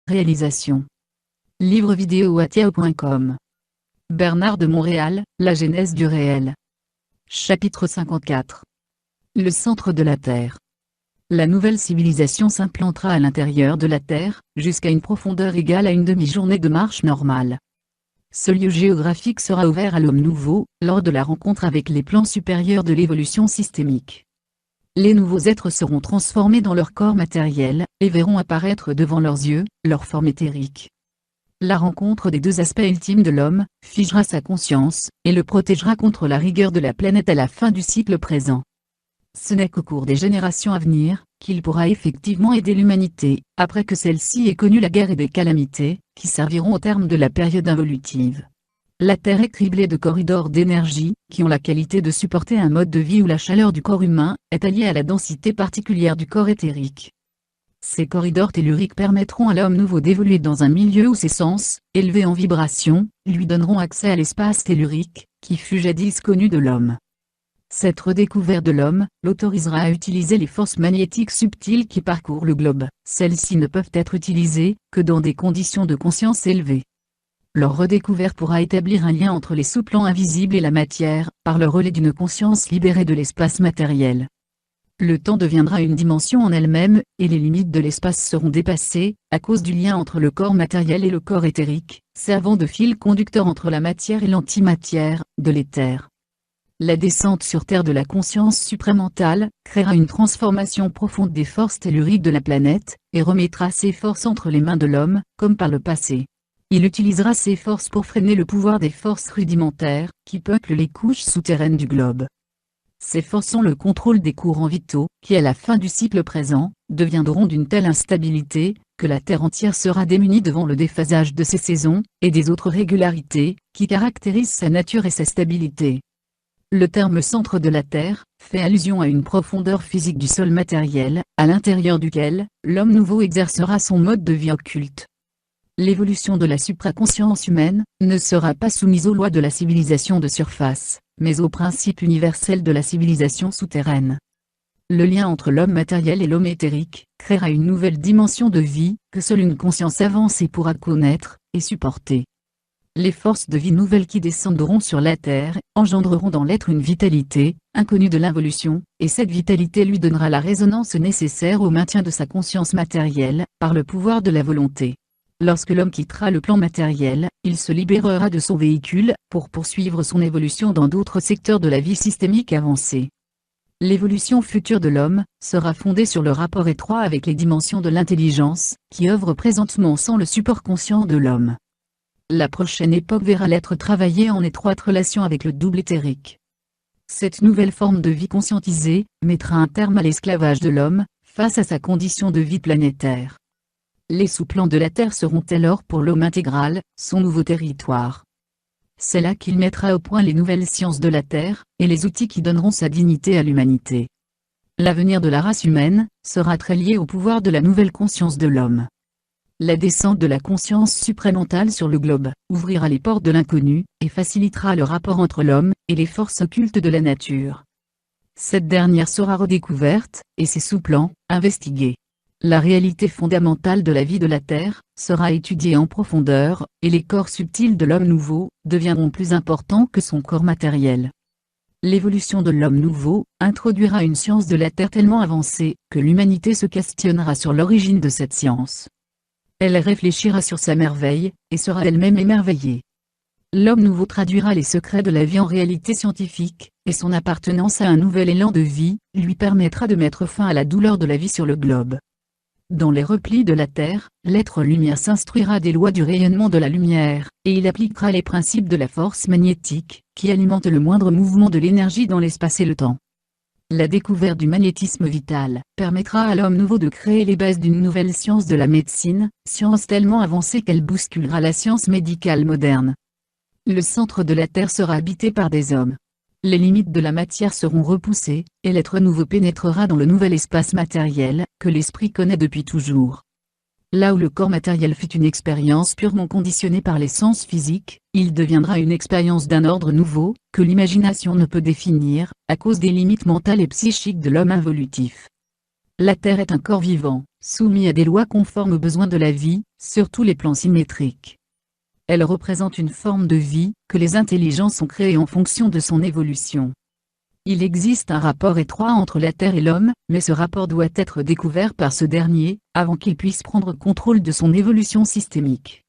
Réalisation. Livre vidéo Watiao.com. Bernard de Montréal, La genèse du réel. Chapitre 54. Le centre de la Terre. La nouvelle civilisation s'implantera à l'intérieur de la Terre, jusqu'à une profondeur égale à une demi-journée de marche normale. Ce lieu géographique sera ouvert à l'homme nouveau, lors de la rencontre avec les plans supérieurs de l'évolution systémique. Les nouveaux êtres seront transformés dans leur corps matériel, et verront apparaître devant leurs yeux, leur forme éthérique. La rencontre des deux aspects ultimes de l'homme, figera sa conscience, et le protégera contre la rigueur de la planète à la fin du cycle présent. Ce n'est qu'au cours des générations à venir, qu'il pourra effectivement aider l'humanité, après que celle-ci ait connu la guerre et des calamités, qui serviront au terme de la période involutive. La Terre est criblée de corridors d'énergie, qui ont la qualité de supporter un mode de vie où la chaleur du corps humain, est alliée à la densité particulière du corps éthérique. Ces corridors telluriques permettront à l'homme nouveau d'évoluer dans un milieu où ses sens, élevés en vibration, lui donneront accès à l'espace tellurique, qui fut jadis connu de l'homme. Cette redécouverte de l'homme, l'autorisera à utiliser les forces magnétiques subtiles qui parcourent le globe. Celles-ci ne peuvent être utilisées, que dans des conditions de conscience élevées. Leur redécouverte pourra établir un lien entre les sous-plans invisibles et la matière, par le relais d'une conscience libérée de l'espace matériel. Le temps deviendra une dimension en elle-même, et les limites de l'espace seront dépassées, à cause du lien entre le corps matériel et le corps éthérique, servant de fil conducteur entre la matière et l'antimatière, de l'éther. La descente sur Terre de la conscience supramentale, créera une transformation profonde des forces telluriques de la planète, et remettra ces forces entre les mains de l'homme, comme par le passé. Il utilisera ces forces pour freiner le pouvoir des forces rudimentaires, qui peuplent les couches souterraines du globe. Ces forces ont le contrôle des courants vitaux, qui à la fin du cycle présent, deviendront d'une telle instabilité, que la Terre entière sera démunie devant le déphasage de ses saisons, et des autres régularités, qui caractérisent sa nature et sa stabilité. Le terme centre de la Terre, fait allusion à une profondeur physique du sol matériel, à l'intérieur duquel, l'homme nouveau exercera son mode de vie occulte. L'évolution de la supraconscience humaine, ne sera pas soumise aux lois de la civilisation de surface, mais aux principes universels de la civilisation souterraine. Le lien entre l'homme matériel et l'homme éthérique, créera une nouvelle dimension de vie, que seule une conscience avancée pourra connaître, et supporter. Les forces de vie nouvelles qui descendront sur la Terre, engendreront dans l'être une vitalité, inconnue de l'involution, et cette vitalité lui donnera la résonance nécessaire au maintien de sa conscience matérielle, par le pouvoir de la volonté. Lorsque l'homme quittera le plan matériel, il se libérera de son véhicule, pour poursuivre son évolution dans d'autres secteurs de la vie systémique avancée. L'évolution future de l'homme, sera fondée sur le rapport étroit avec les dimensions de l'intelligence, qui œuvrent présentement sans le support conscient de l'homme. La prochaine époque verra l'être travailler en étroite relation avec le double éthérique. Cette nouvelle forme de vie conscientisée, mettra un terme à l'esclavage de l'homme, face à sa condition de vie planétaire. Les sous-plans de la Terre seront alors pour l'homme intégral, son nouveau territoire. C'est là qu'il mettra au point les nouvelles sciences de la Terre, et les outils qui donneront sa dignité à l'humanité. L'avenir de la race humaine, sera très lié au pouvoir de la nouvelle conscience de l'homme. La descente de la conscience supramentale sur le globe, ouvrira les portes de l'inconnu, et facilitera le rapport entre l'homme, et les forces occultes de la nature. Cette dernière sera redécouverte, et ses sous-plans, investigués. La réalité fondamentale de la vie de la Terre, sera étudiée en profondeur, et les corps subtils de l'homme nouveau, deviendront plus importants que son corps matériel. L'évolution de l'homme nouveau, introduira une science de la Terre tellement avancée, que l'humanité se questionnera sur l'origine de cette science. Elle réfléchira sur sa merveille, et sera elle-même émerveillée. L'homme nouveau traduira les secrets de la vie en réalité scientifique, et son appartenance à un nouvel élan de vie, lui permettra de mettre fin à la douleur de la vie sur le globe. Dans les replis de la Terre, l'être lumière s'instruira des lois du rayonnement de la lumière, et il appliquera les principes de la force magnétique, qui alimente le moindre mouvement de l'énergie dans l'espace et le temps. La découverte du magnétisme vital, permettra à l'homme nouveau de créer les bases d'une nouvelle science de la médecine, science tellement avancée qu'elle bousculera la science médicale moderne. Le centre de la Terre sera habité par des hommes. Les limites de la matière seront repoussées, et l'être nouveau pénétrera dans le nouvel espace matériel, que l'esprit connaît depuis toujours. Là où le corps matériel fut une expérience purement conditionnée par les sens physiques, il deviendra une expérience d'un ordre nouveau, que l'imagination ne peut définir, à cause des limites mentales et psychiques de l'homme involutif. La Terre est un corps vivant, soumis à des lois conformes aux besoins de la vie, sur tous les plans symétriques. Elle représente une forme de vie, que les intelligences ont créée en fonction de son évolution. Il existe un rapport étroit entre la Terre et l'homme, mais ce rapport doit être découvert par ce dernier, avant qu'il puisse prendre contrôle de son évolution systémique.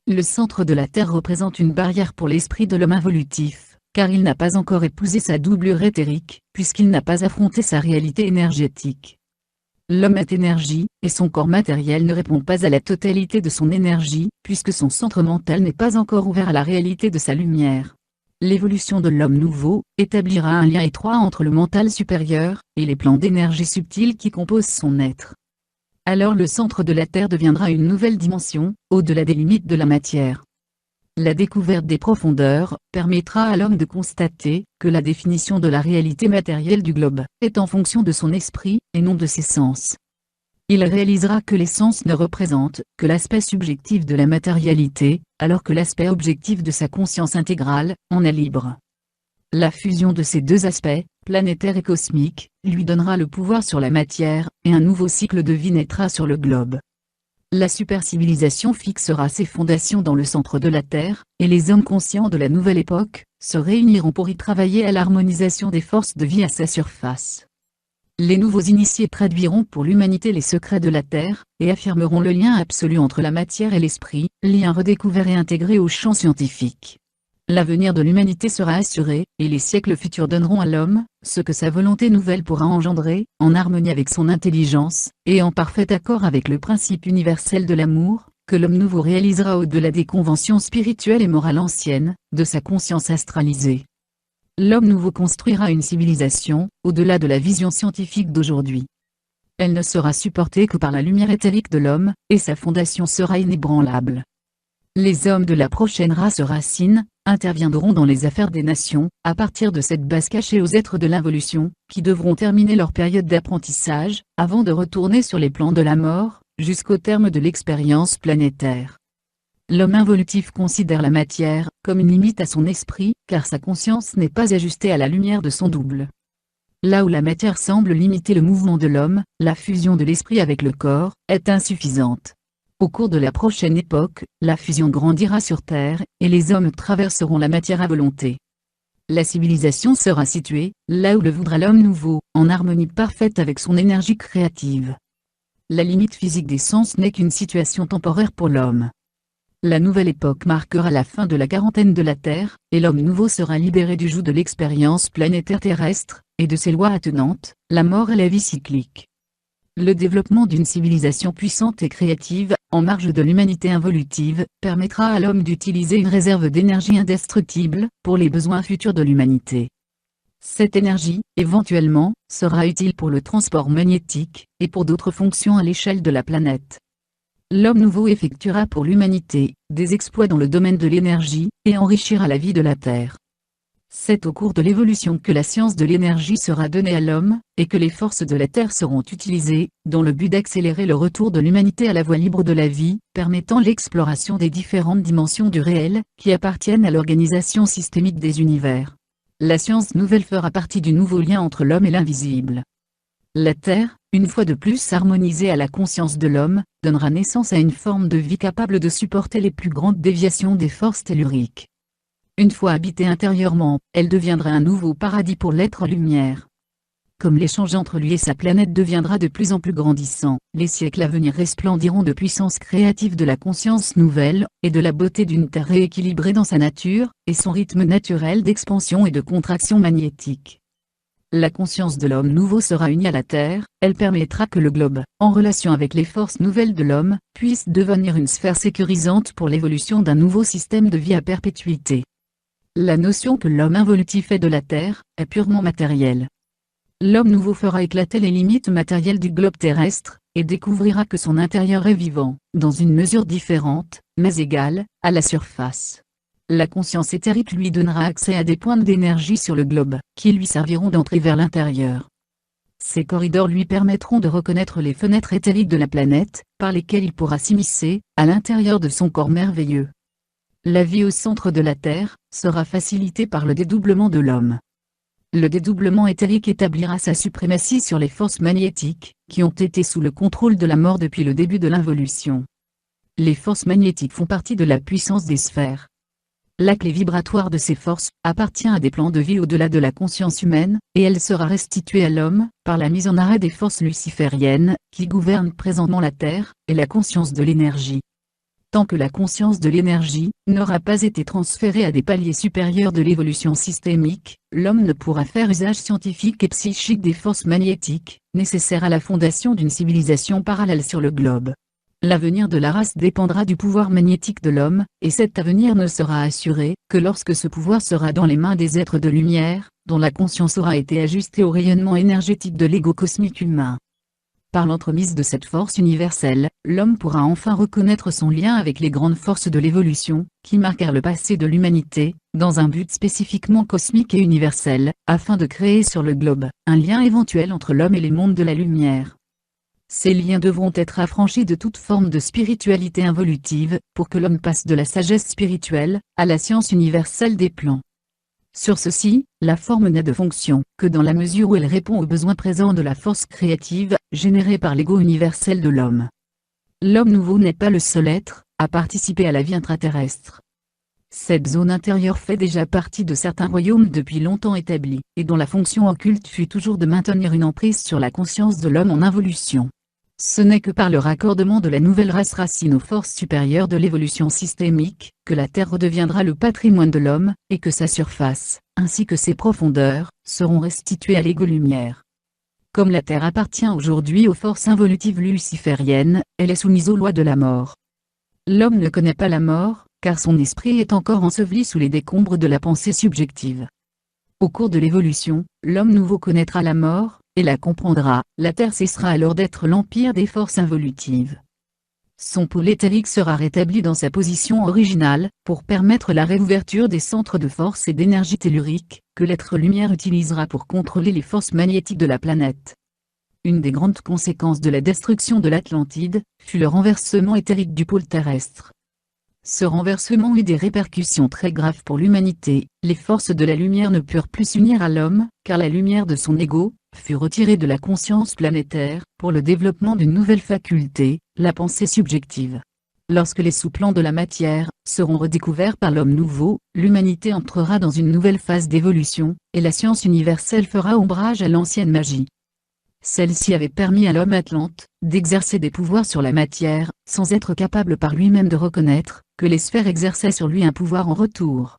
Le centre de la Terre représente une barrière pour l'esprit de l'homme involutif, car il n'a pas encore épousé sa doublure éthérique, puisqu'il n'a pas affronté sa réalité énergétique. L'homme est énergie, et son corps matériel ne répond pas à la totalité de son énergie, puisque son centre mental n'est pas encore ouvert à la réalité de sa lumière. L'évolution de l'homme nouveau établira un lien étroit entre le mental supérieur et les plans d'énergie subtils qui composent son être. Alors le centre de la Terre deviendra une nouvelle dimension, au-delà des limites de la matière. La découverte des profondeurs permettra à l'homme de constater que la définition de la réalité matérielle du globe est en fonction de son esprit, et non de ses sens. Il réalisera que les sens ne représentent que l'aspect subjectif de la matérialité, alors que l'aspect objectif de sa conscience intégrale en est libre. La fusion de ces deux aspects, planétaire et cosmique, lui donnera le pouvoir sur la matière, et un nouveau cycle de vie naîtra sur le globe. La supercivilisation fixera ses fondations dans le centre de la Terre, et les hommes conscients de la nouvelle époque se réuniront pour y travailler à l'harmonisation des forces de vie à sa surface. Les nouveaux initiés traduiront pour l'humanité les secrets de la Terre, et affirmeront le lien absolu entre la matière et l'esprit, lien redécouvert et intégré au champ scientifique. L'avenir de l'humanité sera assuré, et les siècles futurs donneront à l'homme ce que sa volonté nouvelle pourra engendrer, en harmonie avec son intelligence, et en parfait accord avec le principe universel de l'amour, que l'homme nouveau réalisera au-delà des conventions spirituelles et morales anciennes, de sa conscience astralisée. L'homme nouveau construira une civilisation, au-delà de la vision scientifique d'aujourd'hui. Elle ne sera supportée que par la lumière éthérique de l'homme, et sa fondation sera inébranlable. Les hommes de la prochaine race racine interviendront dans les affaires des nations, à partir de cette base cachée aux êtres de l'involution, qui devront terminer leur période d'apprentissage, avant de retourner sur les plans de la mort, jusqu'au terme de l'expérience planétaire. L'homme involutif considère la matière comme une limite à son esprit, car sa conscience n'est pas ajustée à la lumière de son double. Là où la matière semble limiter le mouvement de l'homme, la fusion de l'esprit avec le corps est insuffisante. Au cours de la prochaine époque, la fusion grandira sur Terre, et les hommes traverseront la matière à volonté. La civilisation sera située, là où le voudra l'homme nouveau, en harmonie parfaite avec son énergie créative. La limite physique des sens n'est qu'une situation temporaire pour l'homme. La nouvelle époque marquera la fin de la quarantaine de la Terre, et l'homme nouveau sera libéré du joug de l'expérience planétaire terrestre, et de ses lois attenantes, la mort et la vie cyclique. Le développement d'une civilisation puissante et créative, en marge de l'humanité involutive, permettra à l'homme d'utiliser une réserve d'énergie indestructible, pour les besoins futurs de l'humanité. Cette énergie, éventuellement, sera utile pour le transport magnétique, et pour d'autres fonctions à l'échelle de la planète. L'homme nouveau effectuera pour l'humanité des exploits dans le domaine de l'énergie, et enrichira la vie de la Terre. C'est au cours de l'évolution que la science de l'énergie sera donnée à l'homme, et que les forces de la Terre seront utilisées, dans le but d'accélérer le retour de l'humanité à la voie libre de la vie, permettant l'exploration des différentes dimensions du réel, qui appartiennent à l'organisation systémique des univers. La science nouvelle fera partie du nouveau lien entre l'homme et l'invisible. La Terre, une fois de plus harmonisée à la conscience de l'homme, donnera naissance à une forme de vie capable de supporter les plus grandes déviations des forces telluriques. Une fois habitée intérieurement, elle deviendra un nouveau paradis pour l'être lumière. Comme l'échange entre lui et sa planète deviendra de plus en plus grandissant, les siècles à venir resplendiront de puissance créative de la conscience nouvelle, et de la beauté d'une Terre rééquilibrée dans sa nature, et son rythme naturel d'expansion et de contraction magnétique. La conscience de l'homme nouveau sera unie à la Terre, elle permettra que le globe, en relation avec les forces nouvelles de l'homme, puisse devenir une sphère sécurisante pour l'évolution d'un nouveau système de vie à perpétuité. La notion que l'homme involutif est de la Terre, est purement matérielle. L'homme nouveau fera éclater les limites matérielles du globe terrestre, et découvrira que son intérieur est vivant, dans une mesure différente, mais égale, à la surface. La conscience éthérique lui donnera accès à des points d'énergie sur le globe, qui lui serviront d'entrée vers l'intérieur. Ces corridors lui permettront de reconnaître les fenêtres éthériques de la planète, par lesquelles il pourra s'immiscer, à l'intérieur de son corps merveilleux. La vie au centre de la Terre, sera facilitée par le dédoublement de l'homme. Le dédoublement éthérique établira sa suprématie sur les forces magnétiques, qui ont été sous le contrôle de la mort depuis le début de l'involution. Les forces magnétiques font partie de la puissance des sphères. La clé vibratoire de ces forces appartient à des plans de vie au-delà de la conscience humaine, et elle sera restituée à l'homme, par la mise en arrêt des forces lucifériennes, qui gouvernent présentement la Terre, et la conscience de l'énergie. Tant que la conscience de l'énergie n'aura pas été transférée à des paliers supérieurs de l'évolution systémique, l'homme ne pourra faire usage scientifique et psychique des forces magnétiques, nécessaires à la fondation d'une civilisation parallèle sur le globe. L'avenir de la race dépendra du pouvoir magnétique de l'homme, et cet avenir ne sera assuré que lorsque ce pouvoir sera dans les mains des êtres de lumière, dont la conscience aura été ajustée au rayonnement énergétique de l'ego cosmique humain. Par l'entremise de cette force universelle, l'homme pourra enfin reconnaître son lien avec les grandes forces de l'évolution, qui marquèrent le passé de l'humanité, dans un but spécifiquement cosmique et universel, afin de créer sur le globe, un lien éventuel entre l'homme et les mondes de la lumière. Ces liens devront être affranchis de toute forme de spiritualité involutive, pour que l'homme passe de la sagesse spirituelle, à la science universelle des plans. Sur ceci, la forme n'a de fonction que dans la mesure où elle répond aux besoins présents de la force créative, générée par l'ego universel de l'homme. L'homme nouveau n'est pas le seul être à participer à la vie intraterrestre. Cette zone intérieure fait déjà partie de certains royaumes depuis longtemps établis, et dont la fonction occulte fut toujours de maintenir une emprise sur la conscience de l'homme en involution. Ce n'est que par le raccordement de la nouvelle race racine aux forces supérieures de l'évolution systémique, que la Terre redeviendra le patrimoine de l'homme, et que sa surface, ainsi que ses profondeurs, seront restituées à l'ego-lumière. Comme la Terre appartient aujourd'hui aux forces involutives lucifériennes, elle est soumise aux lois de la mort. L'homme ne connaît pas la mort, car son esprit est encore enseveli sous les décombres de la pensée subjective. Au cours de l'évolution, l'homme nouveau connaîtra la mort, et la comprendra. La Terre cessera alors d'être l'empire des forces involutives. Son pôle éthérique sera rétabli dans sa position originale, pour permettre la réouverture des centres de force et d'énergie tellurique, que l'être lumière utilisera pour contrôler les forces magnétiques de la planète. Une des grandes conséquences de la destruction de l'Atlantide, fut le renversement éthérique du pôle terrestre. Ce renversement eut des répercussions très graves pour l'humanité. Les forces de la lumière ne purent plus s'unir à l'homme, car la lumière de son ego fut retirée de la conscience planétaire, pour le développement d'une nouvelle faculté, la pensée subjective. Lorsque les sous-plans de la matière seront redécouverts par l'homme nouveau, l'humanité entrera dans une nouvelle phase d'évolution, et la science universelle fera ombrage à l'ancienne magie. Celle-ci avait permis à l'homme Atlante d'exercer des pouvoirs sur la matière, sans être capable par lui-même de reconnaître que les sphères exerçaient sur lui un pouvoir en retour.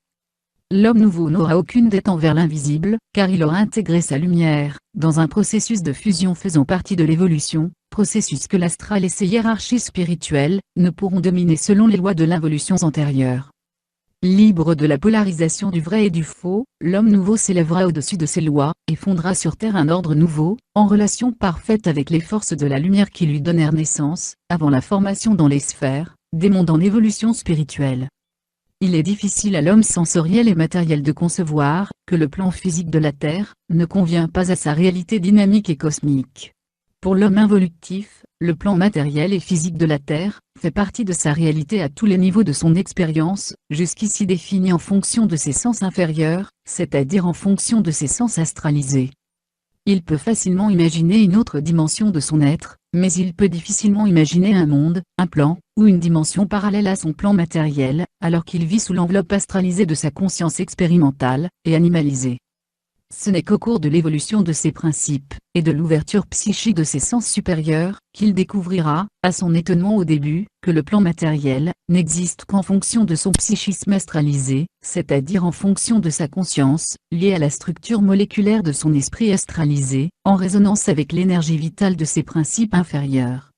L'homme nouveau n'aura aucune dette envers l'invisible, car il aura intégré sa lumière dans un processus de fusion faisant partie de l'évolution, processus que l'astral et ses hiérarchies spirituelles ne pourront dominer selon les lois de l'involution antérieure. Libre de la polarisation du vrai et du faux, l'homme nouveau s'élèvera au-dessus de ces lois, et fondera sur Terre un ordre nouveau, en relation parfaite avec les forces de la lumière qui lui donnèrent naissance, avant la formation dans les sphères, des mondes en évolution spirituelle. Il est difficile à l'homme sensoriel et matériel de concevoir que le plan physique de la Terre ne convient pas à sa réalité dynamique et cosmique. Pour l'homme involutif, le plan matériel et physique de la Terre fait partie de sa réalité à tous les niveaux de son expérience, jusqu'ici définie en fonction de ses sens inférieurs, c'est-à-dire en fonction de ses sens astralisés. Il peut facilement imaginer une autre dimension de son être, mais il peut difficilement imaginer un monde, un plan, ou une dimension parallèle à son plan matériel, alors qu'il vit sous l'enveloppe astralisée de sa conscience expérimentale et animalisée. Ce n'est qu'au cours de l'évolution de ses principes, et de l'ouverture psychique de ses sens supérieurs, qu'il découvrira, à son étonnement au début, que le plan matériel n'existe qu'en fonction de son psychisme astralisé, c'est-à-dire en fonction de sa conscience, liée à la structure moléculaire de son esprit astralisé, en résonance avec l'énergie vitale de ses principes inférieurs.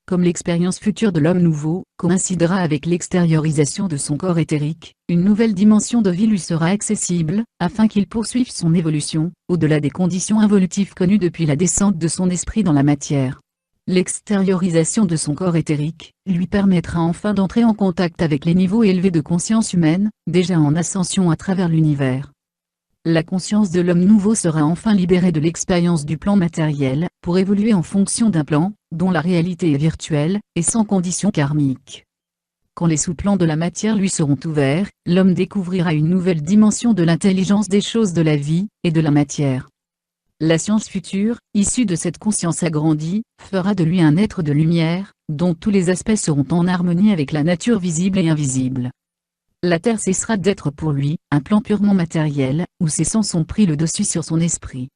Comme l'expérience future de l'homme nouveau coïncidera avec l'extériorisation de son corps éthérique, une nouvelle dimension de vie lui sera accessible, afin qu'il poursuive son évolution, au-delà des conditions involutives connues depuis la descente de son esprit dans la matière. L'extériorisation de son corps éthérique lui permettra enfin d'entrer en contact avec les niveaux élevés de conscience humaine, déjà en ascension à travers l'univers. La conscience de l'homme nouveau sera enfin libérée de l'expérience du plan matériel, pour évoluer en fonction d'un plan, dont la réalité est virtuelle, et sans condition karmique. quand les sous-plans de la matière lui seront ouverts, l'homme découvrira une nouvelle dimension de l'intelligence des choses de la vie, et de la matière. La science future, issue de cette conscience agrandie, fera de lui un être de lumière, dont tous les aspects seront en harmonie avec la nature visible et invisible. La Terre cessera d'être pour lui, un plan purement matériel, où ses sens ont pris le dessus sur son esprit.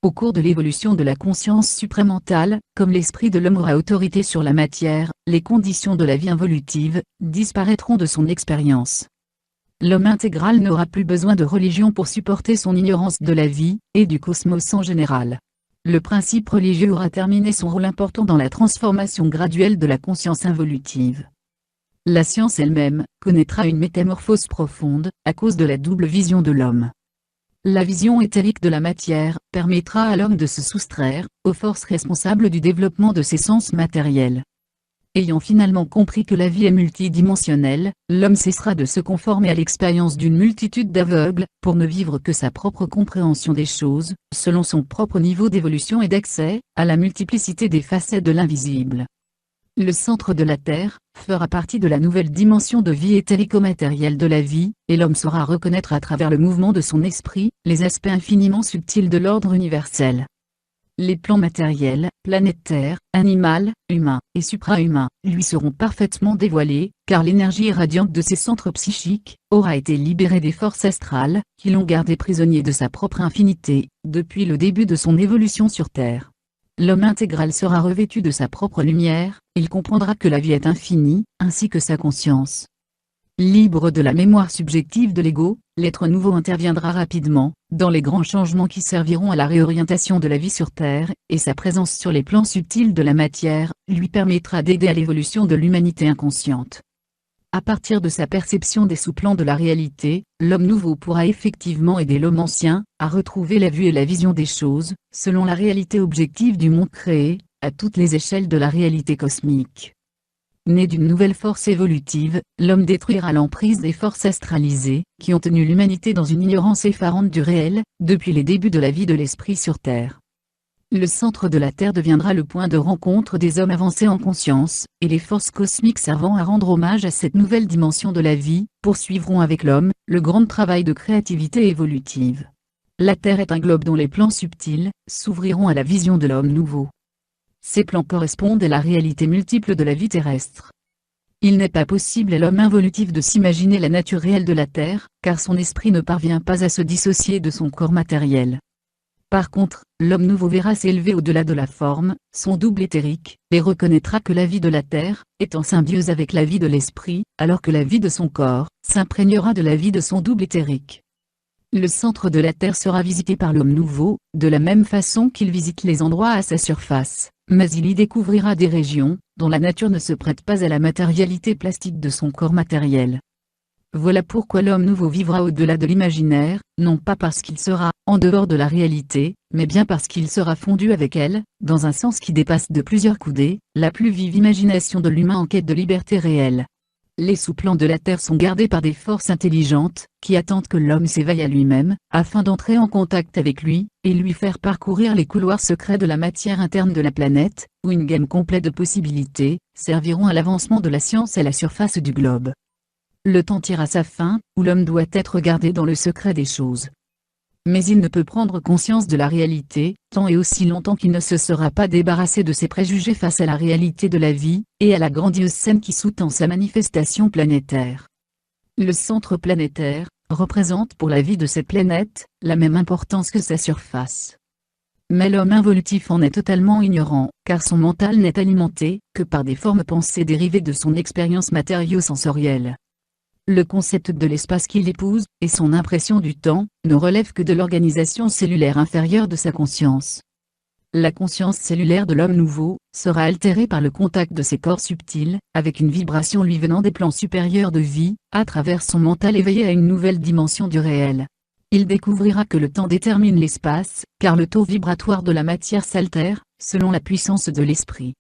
Au cours de l'évolution de la conscience supramentale, comme l'esprit de l'homme aura autorité sur la matière, les conditions de la vie involutive disparaîtront de son expérience. L'homme intégral n'aura plus besoin de religion pour supporter son ignorance de la vie, et du cosmos en général. Le principe religieux aura terminé son rôle important dans la transformation graduelle de la conscience involutive. La science elle-même connaîtra une métamorphose profonde, à cause de la double vision de l'homme. La vision éthérique de la matière permettra à l'homme de se soustraire aux forces responsables du développement de ses sens matériels. Ayant finalement compris que la vie est multidimensionnelle, l'homme cessera de se conformer à l'expérience d'une multitude d'aveugles, pour ne vivre que sa propre compréhension des choses, selon son propre niveau d'évolution et d'accès à la multiplicité des facettes de l'invisible. Le centre de la Terre fera partie de la nouvelle dimension de vie éthérico-matérielle de la vie, et l'homme saura reconnaître à travers le mouvement de son esprit, les aspects infiniment subtils de l'ordre universel. Les plans matériels, planétaires, animal, humain et supra-humain, lui seront parfaitement dévoilés, car l'énergie irradiante de ses centres psychiques aura été libérée des forces astrales, qui l'ont gardé prisonnier de sa propre infinité, depuis le début de son évolution sur Terre. L'homme intégral sera revêtu de sa propre lumière, il comprendra que la vie est infinie, ainsi que sa conscience. Libre de la mémoire subjective de l'ego, l'être nouveau interviendra rapidement, dans les grands changements qui serviront à la réorientation de la vie sur Terre, et sa présence sur les plans subtils de la matière, lui permettra d'aider à l'évolution de l'humanité inconsciente. À partir de sa perception des sous-plans de la réalité, l'homme nouveau pourra effectivement aider l'homme ancien, à retrouver la vue et la vision des choses, selon la réalité objective du monde créé, à toutes les échelles de la réalité cosmique. Né d'une nouvelle force évolutive, l'homme détruira l'emprise des forces astralisées, qui ont tenu l'humanité dans une ignorance effarante du réel, depuis les débuts de la vie de l'esprit sur Terre. Le centre de la Terre deviendra le point de rencontre des hommes avancés en conscience, et les forces cosmiques servant à rendre hommage à cette nouvelle dimension de la vie, poursuivront avec l'homme, le grand travail de créativité évolutive. La Terre est un globe dont les plans subtils s'ouvriront à la vision de l'homme nouveau. Ces plans correspondent à la réalité multiple de la vie terrestre. Il n'est pas possible à l'homme involutif de s'imaginer la nature réelle de la Terre, car son esprit ne parvient pas à se dissocier de son corps matériel. Par contre, l'homme nouveau verra s'élever au-delà de la forme, son double éthérique, et reconnaîtra que la vie de la Terre est en symbiose avec la vie de l'esprit, alors que la vie de son corps s'imprégnera de la vie de son double éthérique. Le centre de la Terre sera visité par l'homme nouveau, de la même façon qu'il visite les endroits à sa surface, mais il y découvrira des régions, dont la nature ne se prête pas à la matérialité plastique de son corps matériel. Voilà pourquoi l'homme nouveau vivra au-delà de l'imaginaire, non pas parce qu'il sera en dehors de la réalité, mais bien parce qu'il sera fondu avec elle, dans un sens qui dépasse de plusieurs coudées, la plus vive imagination de l'humain en quête de liberté réelle. Les sous-plans de la Terre sont gardés par des forces intelligentes, qui attendent que l'homme s'éveille à lui-même, afin d'entrer en contact avec lui, et lui faire parcourir les couloirs secrets de la matière interne de la planète, où une gamme complète de possibilités serviront à l'avancement de la science à la surface du globe. Le temps tire à sa fin, où l'homme doit être gardé dans le secret des choses. Mais il ne peut prendre conscience de la réalité, tant et aussi longtemps qu'il ne se sera pas débarrassé de ses préjugés face à la réalité de la vie, et à la grandiose scène qui sous-tend sa manifestation planétaire. Le centre planétaire représente pour la vie de cette planète la même importance que sa surface. Mais l'homme involutif en est totalement ignorant, car son mental n'est alimenté que par des formes pensées dérivées de son expérience matériau-sensorielle. Le concept de l'espace qu'il épouse, et son impression du temps, ne relèvent que de l'organisation cellulaire inférieure de sa conscience. La conscience cellulaire de l'homme nouveau sera altérée par le contact de ses corps subtils, avec une vibration lui venant des plans supérieurs de vie, à travers son mental éveillé à une nouvelle dimension du réel. Il découvrira que le temps détermine l'espace, car le taux vibratoire de la matière s'altère, selon la puissance de l'esprit.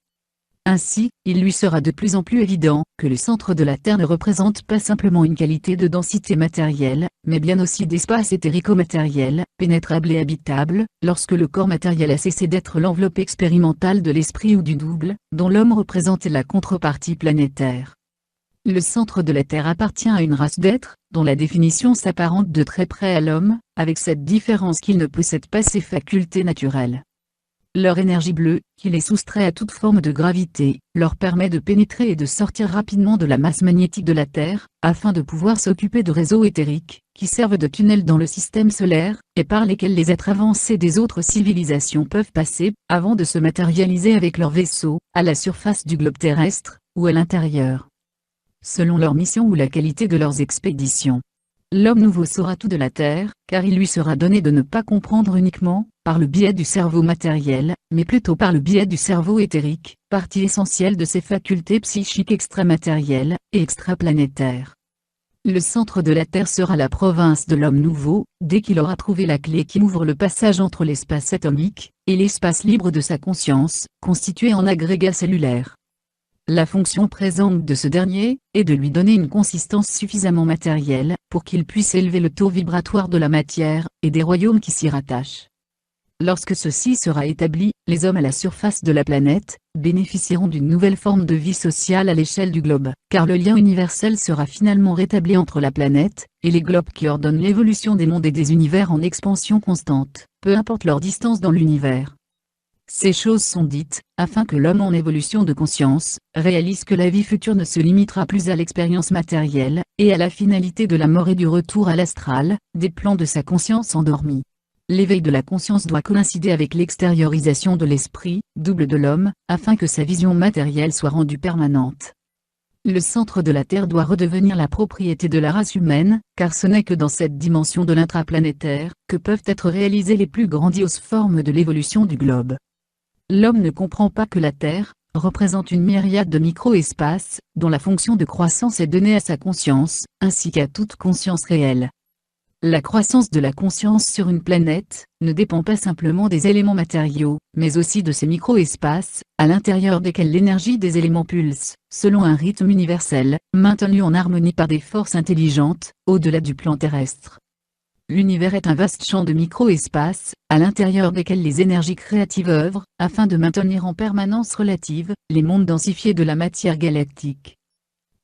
Ainsi, il lui sera de plus en plus évident que le centre de la Terre ne représente pas simplement une qualité de densité matérielle, mais bien aussi d'espace éthérico-matériel, pénétrable et habitable, lorsque le corps matériel a cessé d'être l'enveloppe expérimentale de l'esprit ou du double, dont l'homme représente la contrepartie planétaire. Le centre de la Terre appartient à une race d'êtres, dont la définition s'apparente de très près à l'homme, avec cette différence qu'ils ne possèdent pas ses facultés naturelles. Leur énergie bleue, qui les soustrait à toute forme de gravité, leur permet de pénétrer et de sortir rapidement de la masse magnétique de la Terre, afin de pouvoir s'occuper de réseaux éthériques, qui servent de tunnels dans le système solaire, et par lesquels les êtres avancés des autres civilisations peuvent passer, avant de se matérialiser avec leurs vaisseaux, à la surface du globe terrestre, ou à l'intérieur. Selon leur mission ou la qualité de leurs expéditions. L'homme nouveau saura tout de la Terre, car il lui sera donné de ne pas comprendre uniquement, par le biais du cerveau matériel, mais plutôt par le biais du cerveau éthérique, partie essentielle de ses facultés psychiques extramatérielles et extraplanétaires. Le centre de la Terre sera la province de l'homme nouveau, dès qu'il aura trouvé la clé qui ouvre le passage entre l'espace atomique et l'espace libre de sa conscience, constitué en agrégats cellulaires. La fonction présente de ce dernier est de lui donner une consistance suffisamment matérielle pour qu'il puisse élever le taux vibratoire de la matière et des royaumes qui s'y rattachent. Lorsque ceci sera établi, les hommes à la surface de la planète bénéficieront d'une nouvelle forme de vie sociale à l'échelle du globe, car le lien universel sera finalement rétabli entre la planète et les globes qui ordonnent l'évolution des mondes et des univers en expansion constante, peu importe leur distance dans l'univers. Ces choses sont dites, afin que l'homme en évolution de conscience, réalise que la vie future ne se limitera plus à l'expérience matérielle, et à la finalité de la mort et du retour à l'astral, des plans de sa conscience endormie. L'éveil de la conscience doit coïncider avec l'extériorisation de l'esprit, double de l'homme, afin que sa vision matérielle soit rendue permanente. Le centre de la Terre doit redevenir la propriété de la race humaine, car ce n'est que dans cette dimension de l'intraplanétaire, que peuvent être réalisées les plus grandioses formes de l'évolution du globe. L'homme ne comprend pas que la Terre représente une myriade de micro-espaces, dont la fonction de croissance est donnée à sa conscience, ainsi qu'à toute conscience réelle. La croissance de la conscience sur une planète ne dépend pas simplement des éléments matériaux, mais aussi de ces micro-espaces, à l'intérieur desquels l'énergie des éléments pulse, selon un rythme universel, maintenu en harmonie par des forces intelligentes, au-delà du plan terrestre. L'univers est un vaste champ de micro-espaces, à l'intérieur desquels les énergies créatives œuvrent, afin de maintenir en permanence relative, les mondes densifiés de la matière galactique.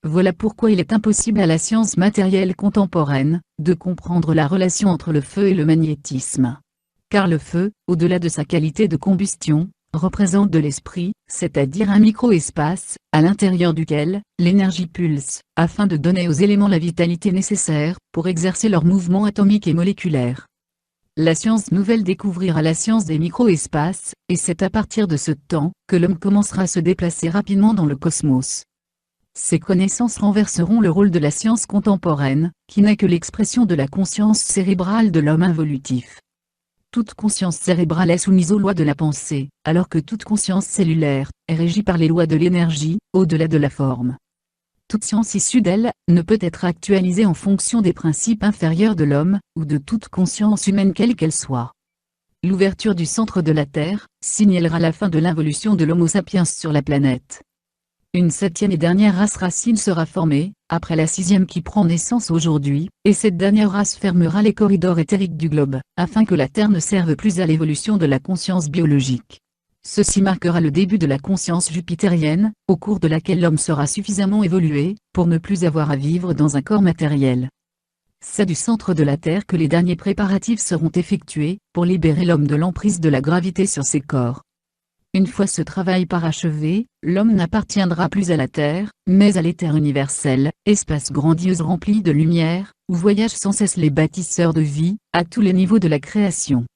Voilà pourquoi il est impossible à la science matérielle contemporaine, de comprendre la relation entre le feu et le magnétisme. Car le feu, au-delà de sa qualité de combustion, représente de l'esprit, c'est-à-dire un micro-espace, à l'intérieur duquel l'énergie pulse, afin de donner aux éléments la vitalité nécessaire pour exercer leur mouvement atomique et moléculaire. La science nouvelle découvrira la science des micro-espaces, et c'est à partir de ce temps que l'homme commencera à se déplacer rapidement dans le cosmos. Ces connaissances renverseront le rôle de la science contemporaine, qui n'est que l'expression de la conscience cérébrale de l'homme involutif. Toute conscience cérébrale est soumise aux lois de la pensée, alors que toute conscience cellulaire est régie par les lois de l'énergie, au-delà de la forme. Toute science issue d'elle ne peut être actualisée en fonction des principes inférieurs de l'homme, ou de toute conscience humaine quelle qu'elle soit. L'ouverture du centre de la Terre signalera la fin de l'involution de l'Homo sapiens sur la planète. Une septième et dernière race racine sera formée, après la sixième qui prend naissance aujourd'hui, et cette dernière race fermera les corridors éthériques du globe, afin que la Terre ne serve plus à l'évolution de la conscience biologique. Ceci marquera le début de la conscience jupitérienne, au cours de laquelle l'homme sera suffisamment évolué, pour ne plus avoir à vivre dans un corps matériel. C'est du centre de la Terre que les derniers préparatifs seront effectués, pour libérer l'homme de l'emprise de la gravité sur ses corps. Une fois ce travail parachevé, l'homme n'appartiendra plus à la Terre, mais à l'éther universel, espace grandiose rempli de lumière, où voyagent sans cesse les bâtisseurs de vie, à tous les niveaux de la création.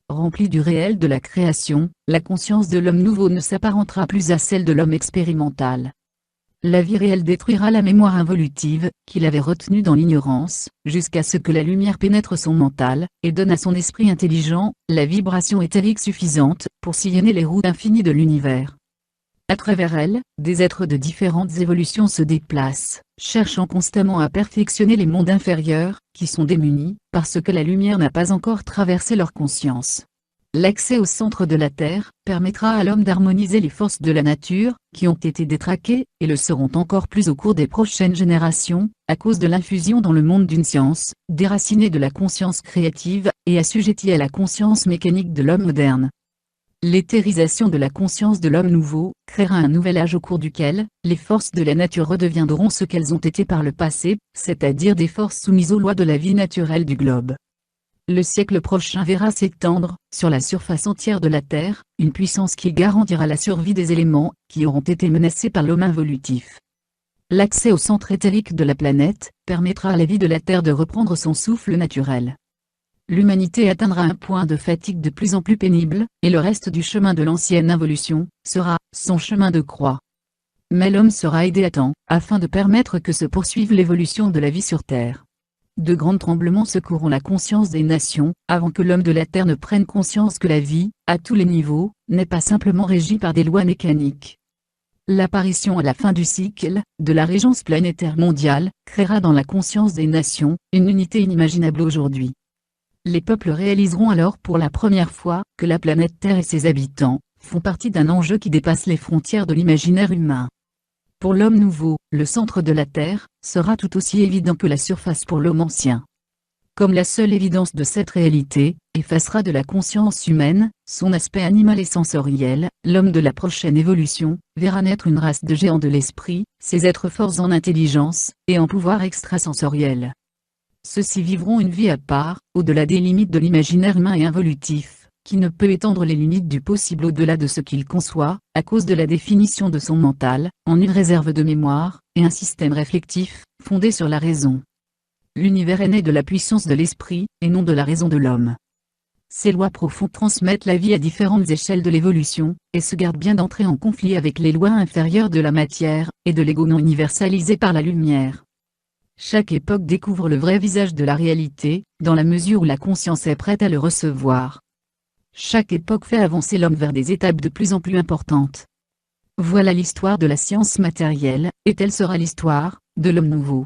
Rempli du réel de la création, la conscience de l'homme nouveau ne s'apparentera plus à celle de l'homme expérimental. La vie réelle détruira la mémoire involutive, qu'il avait retenue dans l'ignorance, jusqu'à ce que la lumière pénètre son mental, et donne à son esprit intelligent, la vibration éthérique suffisante, pour sillonner les routes infinies de l'univers. À travers elle, des êtres de différentes évolutions se déplacent, cherchant constamment à perfectionner les mondes inférieurs, qui sont démunis, parce que la lumière n'a pas encore traversé leur conscience. L'accès au centre de la Terre permettra à l'homme d'harmoniser les forces de la nature, qui ont été détraquées, et le seront encore plus au cours des prochaines générations, à cause de l'infusion dans le monde d'une science, déracinée de la conscience créative, et assujettie à la conscience mécanique de l'homme moderne. L'éthérisation de la conscience de l'homme nouveau créera un nouvel âge au cours duquel les forces de la nature redeviendront ce qu'elles ont été par le passé, c'est-à-dire des forces soumises aux lois de la vie naturelle du globe. Le siècle prochain verra s'étendre, sur la surface entière de la Terre, une puissance qui garantira la survie des éléments qui auront été menacés par l'homme involutif. L'accès au centre éthérique de la planète permettra à la vie de la Terre de reprendre son souffle naturel. L'humanité atteindra un point de fatigue de plus en plus pénible, et le reste du chemin de l'ancienne involution sera son chemin de croix. Mais l'homme sera aidé à temps, afin de permettre que se poursuive l'évolution de la vie sur Terre. De grands tremblements secourront la conscience des nations, avant que l'homme de la Terre ne prenne conscience que la vie, à tous les niveaux, n'est pas simplement régie par des lois mécaniques. L'apparition à la fin du cycle, de la régence planétaire mondiale, créera dans la conscience des nations, une unité inimaginable aujourd'hui. Les peuples réaliseront alors pour la première fois que la planète Terre et ses habitants font partie d'un enjeu qui dépasse les frontières de l'imaginaire humain. Pour l'homme nouveau, le centre de la Terre sera tout aussi évident que la surface pour l'homme ancien. Comme la seule évidence de cette réalité effacera de la conscience humaine son aspect animal et sensoriel, l'homme de la prochaine évolution verra naître une race de géants de l'esprit, ces êtres forts en intelligence et en pouvoir extrasensoriel. Ceux-ci vivront une vie à part, au-delà des limites de l'imaginaire humain et involutif, qui ne peut étendre les limites du possible au-delà de ce qu'il conçoit, à cause de la définition de son mental, en une réserve de mémoire, et un système réflectif, fondé sur la raison. L'univers est né de la puissance de l'esprit, et non de la raison de l'homme. Ces lois profondes transmettent la vie à différentes échelles de l'évolution, et se gardent bien d'entrer en conflit avec les lois inférieures de la matière, et de l'ego non universalisé par la lumière. Chaque époque découvre le vrai visage de la réalité, dans la mesure où la conscience est prête à le recevoir. Chaque époque fait avancer l'homme vers des étapes de plus en plus importantes. Voilà l'histoire de la science matérielle, et telle sera l'histoire de l'homme nouveau.